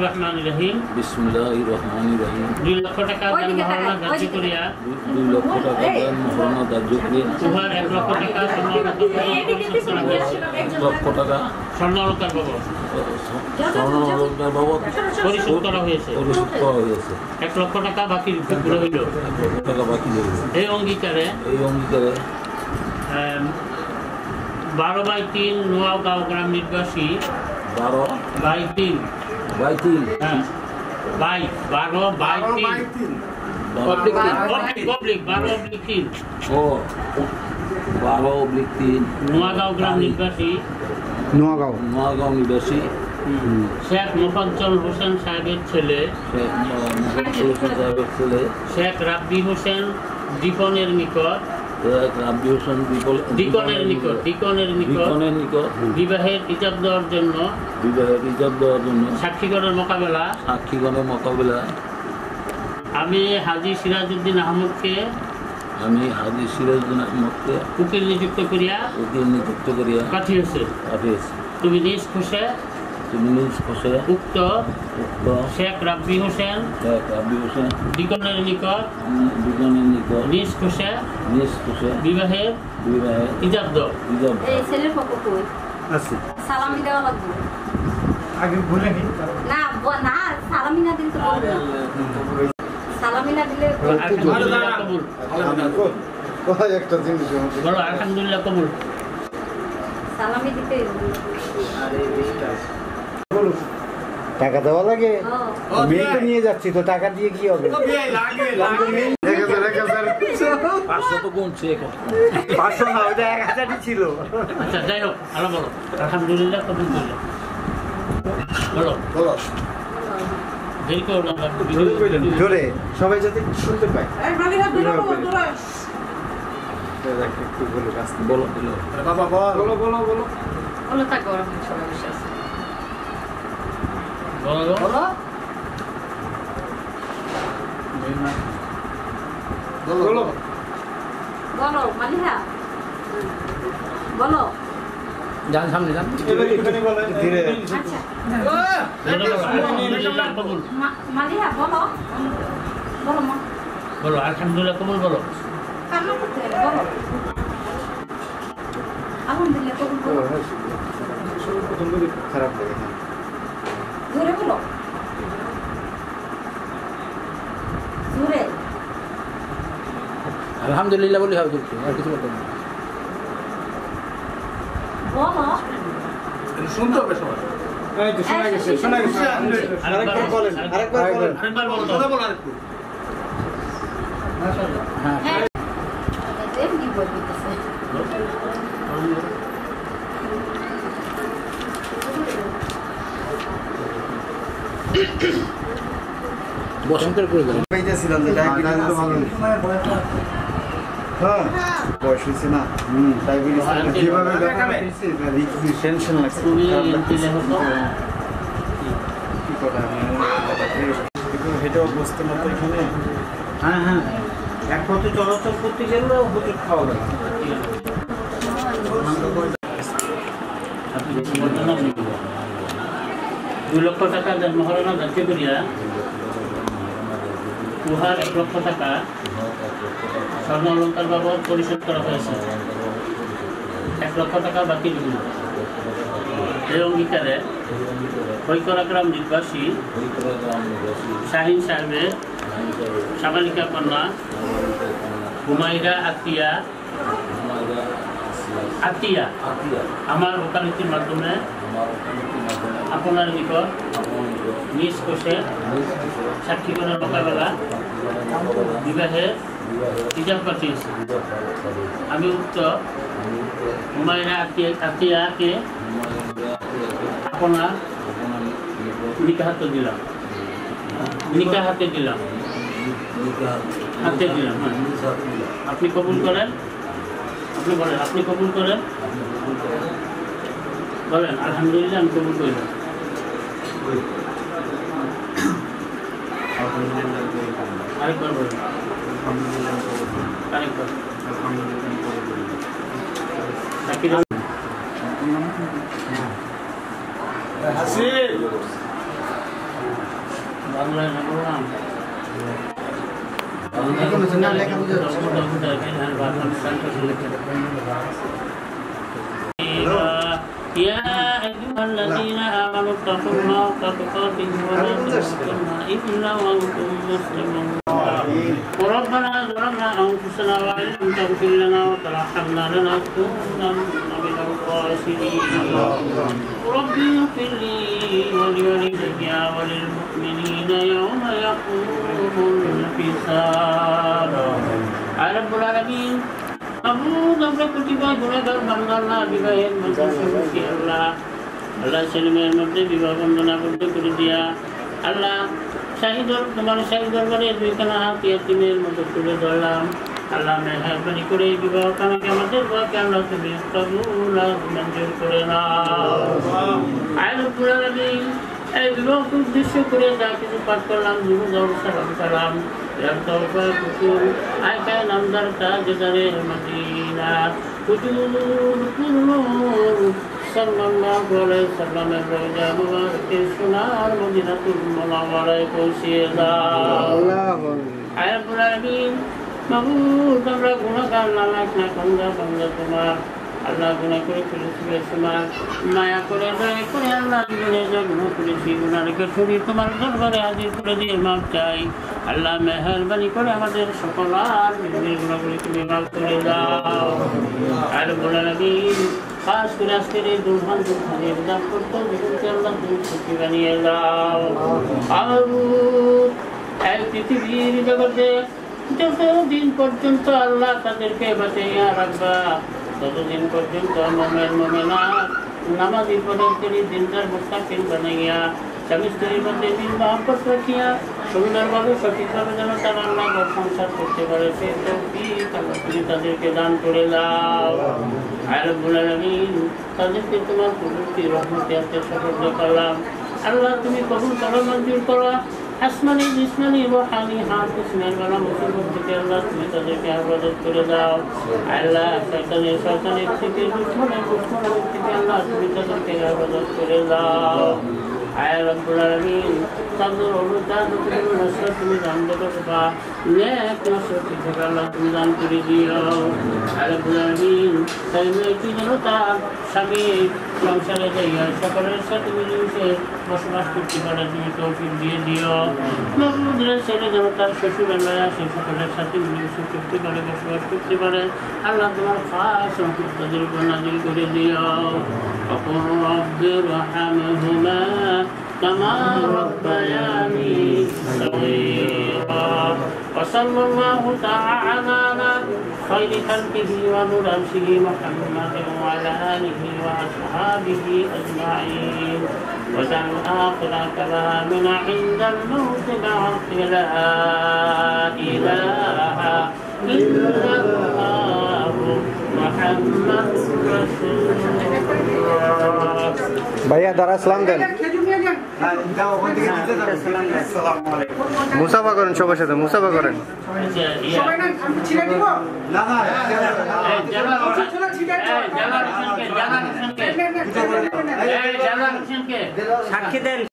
রহিম বিসমিল্লাহিররহমানিররহিম 2 লক্ষ টাকা মহারণা ধার্য করিয়া 2 লক্ষ টাকা মহারণা ধার্য করিয়া উহার 1 লক্ষ টাকা 1 লক্ষ টাকা স্বর্ণ অলংকার বাবদ পরিশোধ করা হয়েছে 1 লক্ষ টাকা বাকি রইল এই অঙ্গীকারে 12/3 নোয়াগাঁও গ্রাম নির্বাসী 12/3 হ্যাঁ 12/3 নোয়াগাঁও গ্রাম নির্বাসী নোয়াগাঁও নিবাসী শেখ মোফাজ্জল হোসেন সাহেবের ছেলে শেখ রাব্বি হোসেন দীপনের নিকট দীকনের নিকট বিবাহের ইজাব দেওয়ার জন্য সাক্ষীগণের মোকাবেলা আমি হাজী সিরাজউদ্দিন আহমদকে উকিল নিযুক্ত করিয়া পাঠিয়েছে। তুমি নিজ খুশে উক্ত শেখ রাব্বি হোসেন দীকনের নিকট নিজ খুশে বিবাহের ইজাব দাও। সালামি দেওয়া লাগবে আগে বলে নি না না সালামি না দিলে তো বলবো সালামি না দিলে কবুল একটা জিনিস বলো আলহামদুলিল্লাহ কবুল। সালামি দিতে টাকা দেওয়া লাগে মেয়ে তো নিয়ে যাচ্ছি তো টাকা দিয়ে কি হবে 500 না ওটা 1000ই ছিল। আচ্ছা যাই হোক আলো বলো আলহামদুলিল্লাহ কবুল করলাম বলো দেরি করো না জোরে সবাই যাতে শুনতে পায় বলো বাবা বলো বলো থাকো সবাই বসে আছে বলো বলো মালিহা বলো যান সামনে যান ধীরে আচ্ছা আলহামদুলিল্লাহ কবুল মালিহা বলো বলো মা বলো আলহামদুলিল্লাহ কবুল বলো কান্না করতে বলো আলহামদুলিল্লাহ কবুল বলো খারাপ লাগে না জোরে বলো জোরে আলহামদুলিল্লাহ বলি হবে আর কিছু বলতে না বলো শুনতে হবে সবাই এই তো শোনা গেছে আরেকবার বলেন আরেকবার বলো কথা বল আরেকটু মাশাআল্লাহ হ্যাঁ এমনি বলতেছে বসন্তের করে গেল পাইতেছিলাম যে ডায়াবেটিস তো ভালো হ্যাঁ বয়স হয়েছে না ডায়াবেটিস যেভাবে টেনশন লাগছে তুমি দিলে হতো কি করা হেঁটেও বসতে না তো এখানে হ্যাঁ এক পথে চলাচল করতে গেলেও হোটেল খাওয়া লাগে আপনি 2 লক্ষ টাকা মহারণা ধার্য করিয়া উহার 1 লক্ষ টাকা স্বর্ণ অলংকার বাবদ পরিশোধ করা হয়েছে 1 লক্ষ টাকা বাকি রইল এই অঙ্গীকারে কৈকরা গ্রাম নির্বাসী শাহিন সাহেবের সাবালিকা কন্যা হুমায়রা আতিয়া আমার ওকালতির মাধ্যমে আপনার নিকট নিজ কোষে সাক্ষীগণের মোকাবেলা বিবাহের ইজাব পাঠিয়েছি। আমি উক্ত হুমায়রা আতিয়াকে আপনার নিকা হাতে দিলাম হ্যাঁ আপনি কবুল করেন আপনি কবুল করেন বলেন আলহামদুলিল্লাহ আমি কবুল করলাম আরেকবার বলেন আরেকবার হাসি বাংলায় না বললাম يا أيها الذين آمنوا اتقوا الله حق تقاته ولا تموتن إلا وأنتم مسلمون وربنا ظلمنا أنفسنا وإن لم تغفر لنا وترحمنا لنكونن من الخاسرين رب اغفر لي ولوالدي وللمؤمنين يوم يقوم الحساب يا رب العالمين আমরা কতিপয় গুণাগার বান্দাল্লাহ বিবাহের মধ্যে সমস্যা আল্লাহ আল্লাহ ছেলেমেয়ের মধ্যে বিবাহ বন্ধনা বদ্ধ করে দিয়া আল্লাহ তোমার শাহী দরবারে দুইখানা হাত ইয়াতিমের মতো তুলে ধরলাম আল্লাহ মেহরবানি করে এই বিবাহ কামাকে আমাদের দোয়াকে আল্লাহ তুমি কবুল মঞ্জুর করে নাও আয় রব্বুল আলামিন এই বিবাহকে উদ্দেশ্য করে যা কিছু পাঠ করলাম সালাম সালাম আয়কায় নামদার তাজদারে মদিনা হুজুর কুল্লুর সাল্লাল্লাহু আলাইহি সাল্লামের রওজা মুবারকে সোনার মদিনাতুল মুনাওয়ারায় পৌঁছিয়ে দাও আল্লাহু আয় রব্বুল আলামিন মাবুদ আমরা গুনাহগার নালাক না বান্দা তোমার আল্লাহ গুনাহ করে ফেলেছি তোমার মায়া করে দয়া করে আল্লাহ জীবনে যা গুনাহ করেছি গুনাহকে ছড়িয়ে তোমার দরবারে হাজির করে দিয়ে মাপ চাই আল্লাহ মেহরবানি করে আমাদের সকল আর নিজের গুনাহগুলি তুমি মাফ করে দাও আর বলে লাগি খাস করে আজকের এই দুর্ভান দুর্ভানের দান করতে জীবনকে আল্লাহ তুমি সুখী বানিয়ে দাও আর এই পৃথিবীর জগতে যতদিন পর্যন্ত আল্লাহ তাদেরকে বাঁচিয়ে রাখবা ততদিন পর্যন্ত মোমেনাত নামাজি পদের দিনদার মুস্তাকিম বানাইয়া স্বামী স্ত্রীর মধ্যে দিন মহব্বত রাখিয়া সুন্দরভাবে সঠিকভাবে যেন তারা আল্লাহ সংসার করতে পারে সে তৌফিক আল্লাহ তুমি তাদেরকে দান করে দাও আর রব্বুল আলামিন তাদেরকে তোমার কুদরতি রহমতে হাতে সুপর্দ করলাম আল্লাহ তুমি কবুল করো মঞ্জুর করো আসমানি জিসমানি রুহানি হাত ইসমাইল ওয়ালা মুসিবত থেকে আল্লাহ তুমি তাদেরকে হেফাজত করে দাও আল্লাহ শয়তানের থেকে দুশমনের থেকে আল্লাহ তুমি তাদেরকে হেফাজত করে দাও আয় রব্বুল আলামিন তাদের অনুদান নসরত তুমি দান করবা নেক নসরত থেকে আল্লাহ তুমি দান করে দিও আয় রব্বুল আলামিন তাই মেয়েটি যেন তার স্বামী সংসারে যাইয়া সকলের সাথে মিলেমিশে বসবাস করতে পারে তুমি তৌফিক দিয়ে দিও মাহমুদের ছেলে যেন তার শ্বশুরালয়া সেই সকলের সাথে মিলেমিশে করতে পারে বসবাস করতে পারে আল্লাহ তোমার খাস সম্পদ তাদের উপর নাজিল করে দিও অপর রব্বির রহমহুমা كما ربياني صغيرا وصلى الله تعالى على خير خلقه ونور عرشه محمد وعلى آله وأصحابه أجمعين وجعل آخر كلامنا عند الموت بعد لا إله إلا الله محمد رسول الله ভাইয়া দাঁড়া সালাম দেন মুসাফা করেন সবার সাথে মুসাফা করেন সাক্ষী দেন